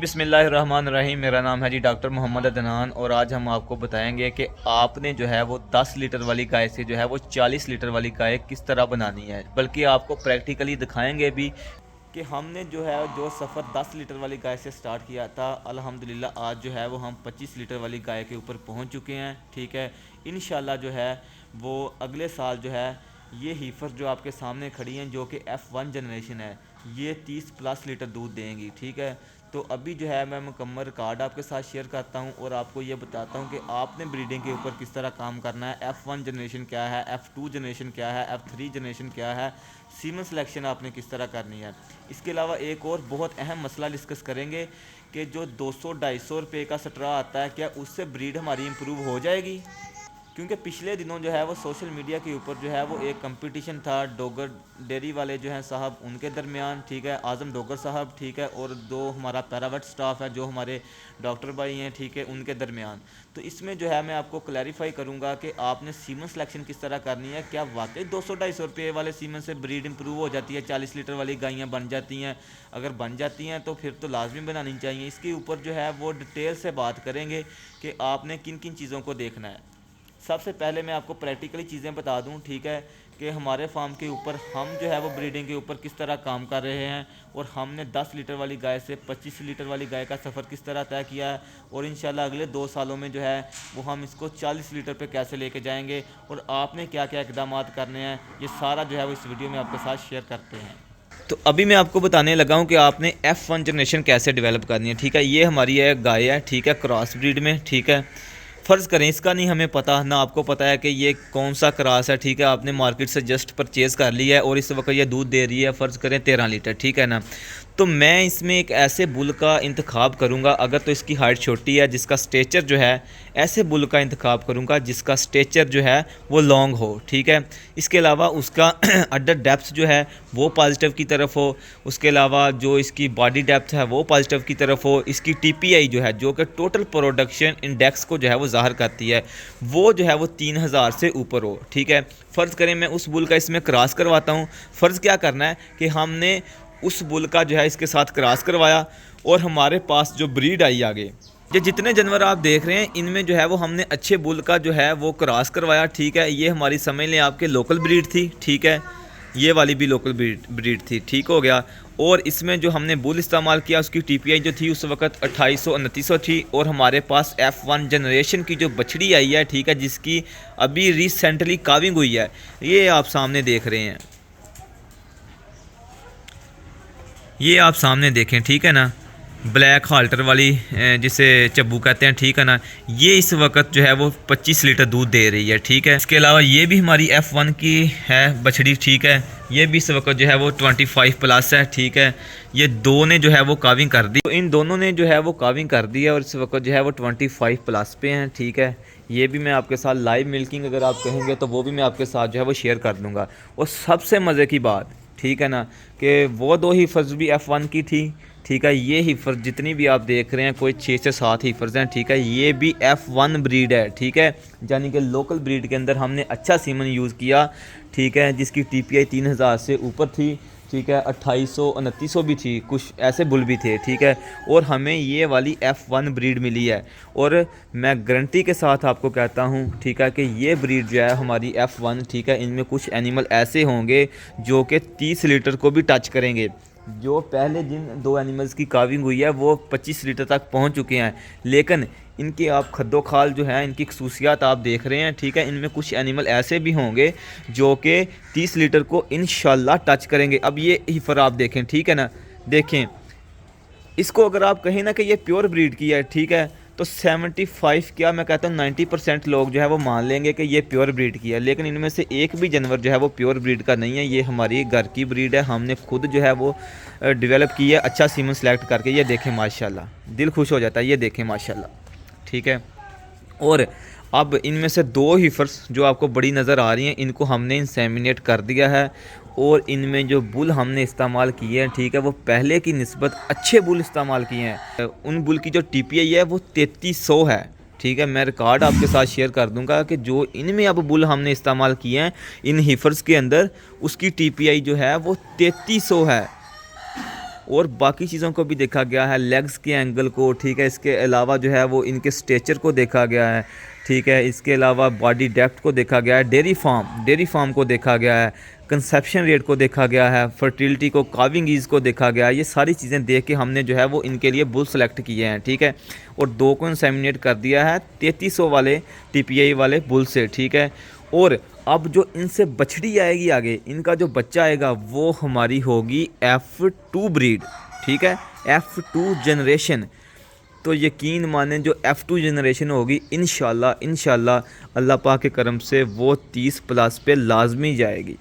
बिस्मिल्लाहिर्रहमानिर्रहीम। मेरा नाम है जी डॉक्टर मोहम्मद अदनान और आज हम आपको बताएंगे कि आपने जो है वो 10 लीटर वाली गाय से जो है वो 40 लीटर वाली गाय किस तरह बनानी है, बल्कि आपको प्रैक्टिकली दिखाएंगे भी कि हमने जो है जो सफ़र 10 लीटर वाली गाय से स्टार्ट किया था, अल्हम्दुलिल्लाह आज जो है वो हम 25 लीटर वाली गाय के ऊपर पहुंच चुके हैं। ठीक है, इंशाल्लाह जो है वो अगले साल जो है ये हीफर जो आपके सामने खड़ी हैं जो कि F1 जनरेशन है, ये 30 प्लस लीटर दूध देंगी। ठीक है, तो अभी जो है मैं मुकम्मल रिकॉर्ड आपके साथ शेयर करता हूँ और आपको ये बताता हूँ कि आपने ब्रीडिंग के ऊपर किस तरह काम करना है। F1 जनरेशन क्या है, F2 जनरेशन क्या है, F3 जनरेशन क्या है, सीमन सिलेक्शन आपने किस तरह करनी है। इसके अलावा एक और बहुत अहम मसला डिस्कस करेंगे कि जो 200-250 रुपये का स्ट्रा आता है, क्या उससे ब्रीड हमारी इम्प्रूव हो जाएगी। क्योंकि पिछले दिनों जो है वो सोशल मीडिया के ऊपर जो है वो एक कंपटीशन था डॉगर डेयरी वाले जो हैं साहब उनके दरमियान, ठीक है, आज़म डॉगर साहब, ठीक है, और दो हमारा पैरावेट स्टाफ है जो हमारे डॉक्टर भाई हैं, ठीक है, उनके दरमियान। तो इसमें जो है मैं आपको क्लैरिफाई करूंगा कि आपने सीमन सिलेक्शन किस तरह करनी है। क्या वाकई 200-250 रुपये वाले सीमन से ब्रीड इंप्रूव हो जाती है, 40 लीटर वाली गायें बन जाती हैं? अगर बन जाती हैं तो फिर तो लाजमी बनानी चाहिए। इसके ऊपर जो है वो डिटेल से बात करेंगे कि आपने किन किन चीज़ों को देखना है। सबसे पहले मैं आपको प्रैक्टिकली चीज़ें बता दूं, ठीक है, कि हमारे फार्म के ऊपर हम जो है वो ब्रीडिंग के ऊपर किस तरह काम कर रहे हैं और हमने 10 लीटर वाली गाय से 25 लीटर वाली गाय का सफ़र किस तरह तय किया है और इंशाल्लाह अगले 2 सालों में जो है वो हम इसको 40 लीटर पे कैसे लेके जाएंगे और आपने क्या क्या इकदाम करने हैं, ये सारा जो है वो इस वीडियो में आपके साथ शेयर करते हैं। तो अभी मैं आपको बताने लगा हूँ कि आपने F1 जनरेशन कैसे डेवलप करनी है। ठीक है, ये हमारी है गाय है, ठीक है, क्रॉस ब्रीड में। ठीक है, फ़र्ज़ करें इसका नहीं हमें पता, ना आपको पता है कि ये कौन सा क्रॉस है। ठीक है, आपने मार्केट से जस्ट परचेज़ कर लिया है और इस वक्त ये दूध दे रही है फ़र्ज़ करें 13 लीटर। ठीक है ना, तो मैं इसमें एक ऐसे बुल का इंतखाब करूँगा, अगर तो इसकी हाइट छोटी है जिसका स्टेचर जो है, ऐसे बुल का इंतखाब करूँगा जिसका स्टेचर जो है वो लॉन्ग हो। ठीक है, इसके अलावा उसका अडर डेप्थ जो है वो पॉजिटिव की तरफ हो, उसके अलावा जो इसकी बॉडी डेप्थ है वो पॉजिटिव की तरफ हो, इसकी TPI जो है जो कि टोटल प्रोडक्शन इंडेक्स को जो है वो ज़ाहिर करती है, वो जो है वो 3000 से ऊपर हो। ठीक है, फ़र्ज़ करें मैं उस बुल का इसमें क्रॉस करवाता हूँ। फ़र्ज़ क्या करना है कि हमने उस बुल का जो है इसके साथ क्रॉस करवाया और हमारे पास जो ब्रीड आई आगे, ये जितने जानवर आप देख रहे हैं इनमें जो है वो हमने अच्छे बुल का जो है वो क्रॉस करवाया। ठीक है, ये हमारी समझ लें आपके लोकल ब्रीड थी। ठीक है, ये वाली भी लोकल ब्रीड थी। ठीक हो गया, और इसमें जो हमने बुल इस्तेमाल किया उसकी TPI जो थी उस वक्त 2800-2900 थी और हमारे पास F1 जनरेशन की जो बछड़ी आई है, ठीक है, जिसकी अभी रिसेंटली काविंग हुई है, ये आप सामने देख रहे हैं, ये आप सामने देखें। ठीक है ना, ब्लैक हाल्टर वाली जिसे चब्बू कहते हैं। ठीक है ना, ये इस वक्त जो है वो 25 लीटर दूध दे रही है। ठीक है, इसके अलावा ये भी हमारी F1 की है बछड़ी। ठीक है, ये भी इस वक्त जो है वो 25 प्लस है। ठीक है, ये दो ने जो है वो काविंग कर दी, तो इन दोनों ने जो है वो काविंग कर दी है और इस वक्त जो है वो 25 प्लस पे हैं। ठीक है, ये भी मैं आपके साथ लाइव मिल्किंग अगर आप कहेंगे तो वो भी मैं आपके साथ जो है वो शेयर कर दूँगा। और सबसे मज़े की बात, ठीक है ना, कि वो दो हिफर्स भी F1 की थी। ठीक है, ये हिफर्स जितनी भी आप देख रहे हैं कोई 6 से 7 हिफर्स हैं। ठीक है, ये भी F1 ब्रीड है। ठीक है, यानी कि लोकल ब्रीड के अंदर हमने अच्छा सीमन यूज़ किया। ठीक है, जिसकी TPI 3000 से ऊपर थी। ठीक है, 2800-2900 भी थी, कुछ ऐसे बुल भी थे। ठीक है, और हमें ये वाली F1 ब्रीड मिली है और मैं गारंटी के साथ आपको कहता हूँ, ठीक है, कि ये ब्रीड जो है हमारी F1, ठीक है, इनमें कुछ एनिमल ऐसे होंगे जो कि 30 लीटर को भी टच करेंगे। जो पहले जिन दो एनिमल्स की काविंग हुई है वो 25 लीटर तक पहुँच चुके हैं, लेकिन इनके आप खद्दो खाल जो है, इनकी खसूसियात आप देख रहे हैं। ठीक है, इनमें कुछ एनिमल ऐसे भी होंगे जो कि 30 लीटर को इंशाल्लाह टच करेंगे। अब ये हिफर आप देखें, ठीक है ना, देखें इसको, अगर आप कहें ना कि ये प्योर ब्रीड की है, ठीक है, तो 75 क्या मैं कहता हूँ 90% लोग जो है वो मान लेंगे कि ये प्योर ब्रीड की है, लेकिन इनमें से एक भी जानवर जो है वो प्योर ब्रीड का नहीं है। ये हमारी घर की ब्रीड है, हमने खुद जो है वो डेवलप की है अच्छा सीमन सेलेक्ट करके। ये देखें माशाल्लाह, दिल खुश हो जाता है, ये देखें माशाल्लाह। ठीक है, और अब इनमें से दो हिफर्स जो आपको बड़ी नज़र आ रही हैं, इनको हमने इंसेमिनेट कर दिया है और इनमें जो बुल हमने इस्तेमाल किए हैं, ठीक है, वो पहले की निस्बत अच्छे बुल इस्तेमाल किए हैं। उन बुल की जो TPI है वो 3300 है। ठीक है, मैं रिकॉर्ड आपके साथ शेयर कर दूंगा कि जो इनमें अब बुल हमने इस्तेमाल किए हैं इन हिफर्स के अंदर, उसकी TPI जो है वो 3300 है। और बाकी चीज़ों को भी देखा गया है, लेग्स के एंगल को, ठीक है। इसके अलावा जो है वो इनके स्ट्रेचर को देखा गया है, ठीक है। इसके अलावा बॉडी डेप्थ को देखा गया है, डेयरी फार्म को देखा गया है, कंसेप्शन रेट को देखा गया है, फर्टिलिटी को, काविंग ईज को देखा गया है। ये सारी चीज़ें देख के हमने जो है वो इनके लिए बुल सेलेक्ट किए हैं, ठीक है। और 2 को इंसेमिनेट कर दिया है 3300 वाले TPI वाले बुल से, ठीक है। और अब जो इनसे बछड़ी आएगी आगे, इनका जो बच्चा आएगा वो हमारी होगी F2 ब्रीड, ठीक है, F2 जनरेशन। तो यकीन माने जो F2 जनरेशन होगी इंशाल्लाह अल्लाह पाक के करम से वो 30+ पे लाजमी जाएगी।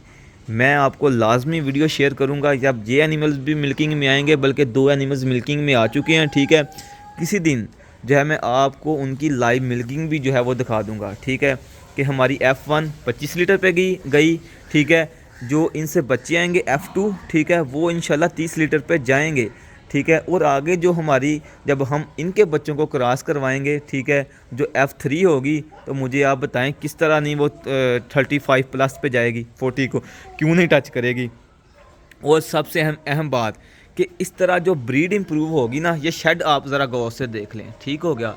मैं आपको लाजमी वीडियो शेयर करूंगा जब ये एनिमल्स भी मिल्किंग में आएंगे, बल्कि 2 एनिमल्स मिल्किंग में आ चुके हैं, ठीक है। किसी दिन जो है मैं आपको उनकी लाइव मिल्किंग भी जो है वो दिखा दूंगा, ठीक है। कि हमारी F1 25 लीटर पे गई, ठीक है। जो इनसे बच्चे आएंगे F2, ठीक है, वो इंशाल्लाह 30 लीटर पे जाएंगे, ठीक है। और आगे जो हमारी जब हम इनके बच्चों को क्रॉस करवाएंगे, ठीक है, जो F3 होगी, तो मुझे आप बताएं किस तरह नहीं वो 35+ पे जाएगी, 40 को क्यों नहीं टच करेगी। और सबसे अहम बात कि इस तरह जो ब्रीड इम्प्रूव होगी ना, ये शेड आप ज़रा गौर से देख लें, ठीक हो गया।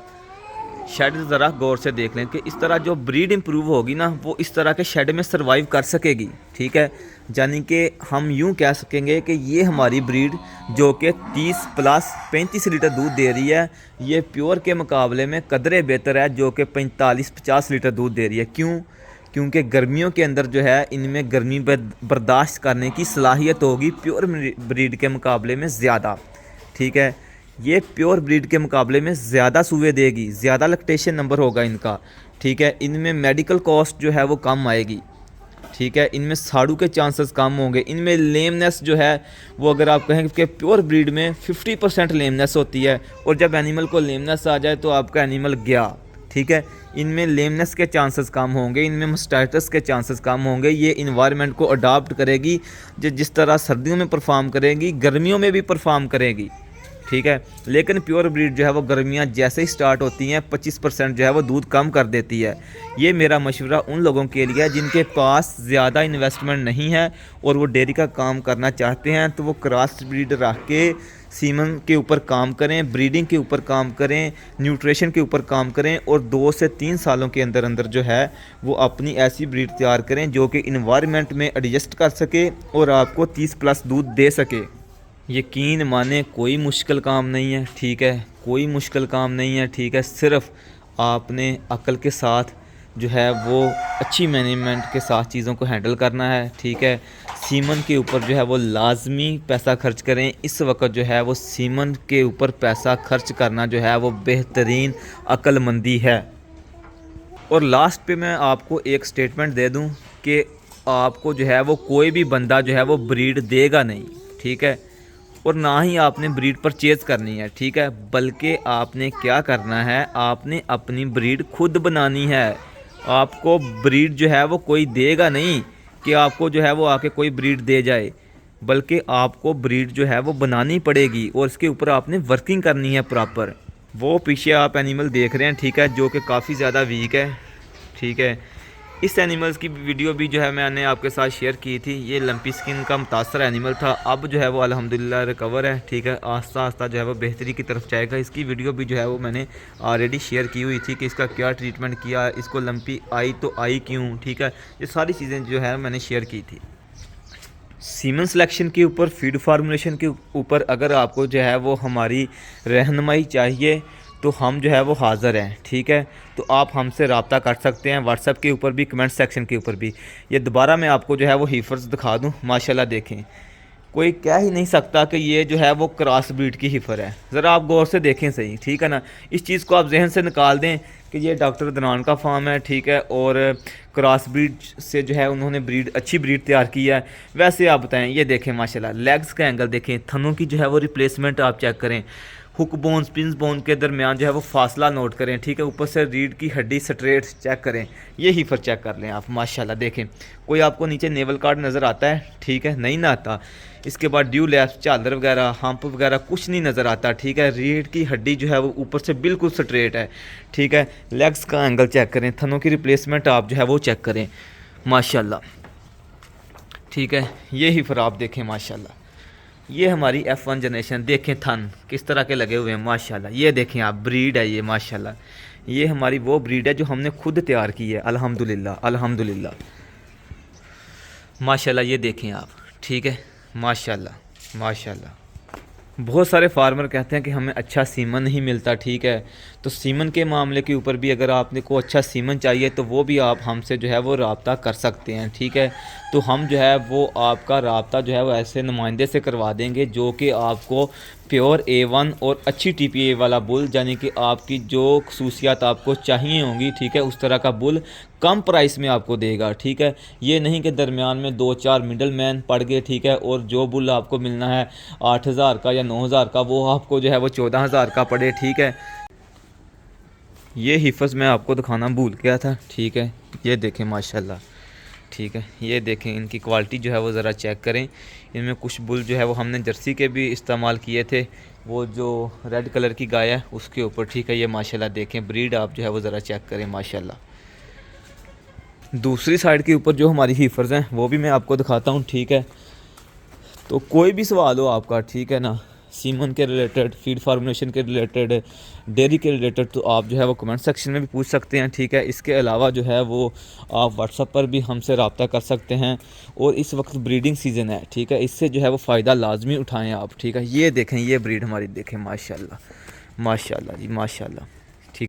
शेड ज़रा गौर से देख लें कि इस तरह जो ब्रीड इम्प्रूव होगी ना, वो इस तरह के शेड में सर्वाइव कर सकेगी, ठीक है। यानी कि हम यूँ कह सकेंगे कि ये हमारी ब्रीड जो कि 30+ 35 लीटर दूध दे रही है, ये प्योर के मुकाबले में कदरे बेहतर है जो कि 45-50 लीटर दूध दे रही है। क्यों? क्योंकि गर्मियों के अंदर जो है इनमें गर्मी बर्दाश्त करने की सलाहियत होगी प्योर ब्रीड के मुकाबले में ज़्यादा, ठीक है। ये प्योर ब्रीड के मुकाबले में ज़्यादा सूवे देगी, ज़्यादा लैक्टेशन नंबर होगा इनका, ठीक है। इनमें मेडिकल कॉस्ट जो है वो कम आएगी, ठीक है। इनमें साड़ू के चांसेस कम होंगे। इनमें लेमनेस जो है वो अगर आप कहें कि प्योर ब्रीड में 50% लेमनेस होती है, और जब एनिमल को लेमनेस आ जाए तो आपका एनिमल गया, ठीक है। इनमें लेमनेस के चांसेस कम होंगे, इनमें मास्टाइटिस के चांसेस कम होंगे। ये इन्वायरमेंट को अडॉप्ट करेगी, जो जिस तरह सर्दियों में परफॉर्म करेगी गर्मियों में भी परफॉर्म करेगी, ठीक है। लेकिन प्योर ब्रीड जो है वो गर्मियाँ जैसे ही स्टार्ट होती हैं 25% जो है वो दूध कम कर देती है। ये मेरा मशवरा उन लोगों के लिए है जिनके पास ज़्यादा इन्वेस्टमेंट नहीं है और वो डेयरी का काम करना चाहते हैं, तो वो क्रॉस ब्रीड रख के सीमन के ऊपर काम करें, ब्रीडिंग के ऊपर काम करें, न्यूट्रिशन के ऊपर काम करें, और 2 से 3 सालों के अंदर अंदर जो है वो अपनी ऐसी ब्रीड तैयार करें जो कि इन्वायरमेंट में एडजस्ट कर सके और आपको 30+ दूध दे सके। यकीन माने कोई मुश्किल काम नहीं है, ठीक है, कोई मुश्किल काम नहीं है, ठीक है। सिर्फ आपने अक्ल के साथ जो है वो अच्छी मैनेजमेंट के साथ चीज़ों को हैंडल करना है, ठीक है। सीमन के ऊपर जो है वो लाजमी पैसा खर्च करें। इस वक्त जो है वो सीमन के ऊपर पैसा खर्च करना जो है वो बेहतरीन अक्लमंदी है। और लास्ट पे मैं आपको एक स्टेटमेंट दे दूं कि आपको जो है वो कोई भी बंदा जो है वो ब्रीड देगा नहीं, ठीक है। और ना ही आपने ब्रीड परचेज़ करनी है, ठीक है। बल्कि आपने क्या करना है, आपने अपनी ब्रीड खुद बनानी है। आपको ब्रीड जो है वो कोई देगा नहीं कि आपको जो है वो आके कोई ब्रीड दे जाए, बल्कि आपको ब्रीड जो है वो बनानी पड़ेगी और इसके ऊपर आपने वर्किंग करनी है प्रॉपर। वो पीछे आप एनिमल देख रहे हैं, ठीक है, जो कि काफ़ी ज़्यादा वीक है, ठीक है। इस एनिमल्स की वीडियो भी जो है मैंने आपके साथ शेयर की थी। ये लंपी स्किन का मुतासर एनिमल था, अब जो है वो अल्हम्दुलिल्लाह रिकवर है, ठीक है। आस्ता आस्ता जो है वो बेहतरी की तरफ जाएगा। इसकी वीडियो भी जो है वो मैंने ऑलरेडी शेयर की हुई थी कि इसका क्या ट्रीटमेंट किया, इसको लंपी आई तो आई क्यों, ठीक है। ये सारी चीज़ें जो है मैंने शेयर की थी। सीमन सिलेक्शन के ऊपर, फीड फार्मूलेशन के ऊपर अगर आपको जो है वो हमारी रहनुमाई चाहिए तो हम जो है वो हाज़िर हैं, ठीक है। तो आप हमसे रब्ता कर सकते हैं व्हाट्सएप के ऊपर भी, कमेंट सेक्शन के ऊपर भी। ये दोबारा मैं आपको जो है वो हीफर्स दिखा दूं, माशाल्लाह देखें, कोई कह ही नहीं सकता कि ये जो है वो क्रॉस ब्रीड की हीफर है। ज़रा आप गौर से देखें सही, ठीक है ना। इस चीज़ को आप जहन से निकाल दें कि ये डॉक्टर अदनान का फार्म है, ठीक है, और क्रॉस ब्रीड से जो है उन्होंने अच्छी ब्रीड तैयार की है। वैसे आप बताएं, ये देखें माशाल्लाह, लेग्स का एंगल देखें, थनों की जो है वो रिप्लेसमेंट आप चेक करें, हुक बोन स्पिन बोन के दरमियान जो है वो फासला नोट करें, ठीक है। ऊपर से रीढ़ की हड्डी स्ट्रेट चेक करें, ये हीफर चेक कर लें आप, माशाल्लाह देखें। कोई आपको नीचे नेवल कार्ड नज़र आता है, ठीक है, नहीं ना आता। इसके बाद ड्यू लैप्स, झालर वगैरह, हम्प वगैरह कुछ नहीं नज़र आता, ठीक है। रीढ़ की हड्डी जो है वो ऊपर से बिल्कुल स्ट्रेट है, ठीक है। लेग्स का एंगल चेक करें, थनों की रिप्लेसमेंट आप जो है वो चेक करें, माशाल्लाह, ठीक है। ये हीफर आप देखें माशाल्लाह। ये हमारी F1 जनरेशन, देखें थन किस तरह के लगे हुए हैं माशाल्लाह। ये देखें आप, ब्रीड है ये माशाल्लाह। ये हमारी वो ब्रीड है जो हमने खुद तैयार की है, अल्हम्दुलिल्लाह अल्हम्दुलिल्लाह माशाल्लाह। ये देखें आप, ठीक है माशाल्लाह माशाल्लाह। बहुत सारे फार्मर कहते हैं कि हमें अच्छा सीमन नहीं मिलता, ठीक है। तो सीमन के मामले के ऊपर भी अगर आपने को अच्छा सीमन चाहिए तो वो भी आप हमसे जो है वो रब्ता कर सकते हैं, ठीक है। तो हम जो है वो आपका रब्ता जो है वो ऐसे नुमाइंदे से करवा देंगे जो कि आपको प्योर A1 और अच्छी TPA वाला बुल, यानी कि आपकी जो खसूसियात आपको चाहिए होंगी, ठीक है, उस तरह का बुल कम प्राइस में आपको देगा, ठीक है। ये नहीं कि दरमियान में 2-4 मिडल मैन पड़ गए, ठीक है, और जो बुल आपको मिलना है 8,000 का या 9,000 का वो आपको जो है वो 14,000 का पड़े, ठीक है। ये हिफ़्ज़ मैं आपको दिखाना भूल गया था, ठीक है। ये देखें माशाल्लाह, ठीक है। ये देखें इनकी क्वालिटी जो है वो ज़रा चेक करें। इनमें कुछ बुल जो है वो हमने जर्सी के भी इस्तेमाल किए थे, वो जो रेड कलर की गाय है उसके ऊपर, ठीक है। ये माशाल्लाह देखें ब्रीड आप जो है वो ज़रा चेक करें माशाल्लाह। दूसरी साइड के ऊपर जो हमारी हीफर्स हैं वो भी मैं आपको दिखाता हूँ, ठीक है। तो कोई भी सवाल हो आपका, ठीक है ना, सीमन के रिलेटेड, फीड फार्मुलेशन के रिलेटेड, डेयरी के रिलेटेड, तो आप जो है वो कमेंट सेक्शन में भी पूछ सकते हैं, ठीक है। इसके अलावा जो है वो आप व्हाट्सएप पर भी हमसे रब्ता कर सकते हैं। और इस वक्त ब्रीडिंग सीज़न है, ठीक है, इससे जो है वो फ़ायदा लाजमी उठाएँ आप, ठीक है। ये देखें, ये ब्रीड हमारी देखें माशाल्लाह माशाल्लाह जी माशाल्लाह।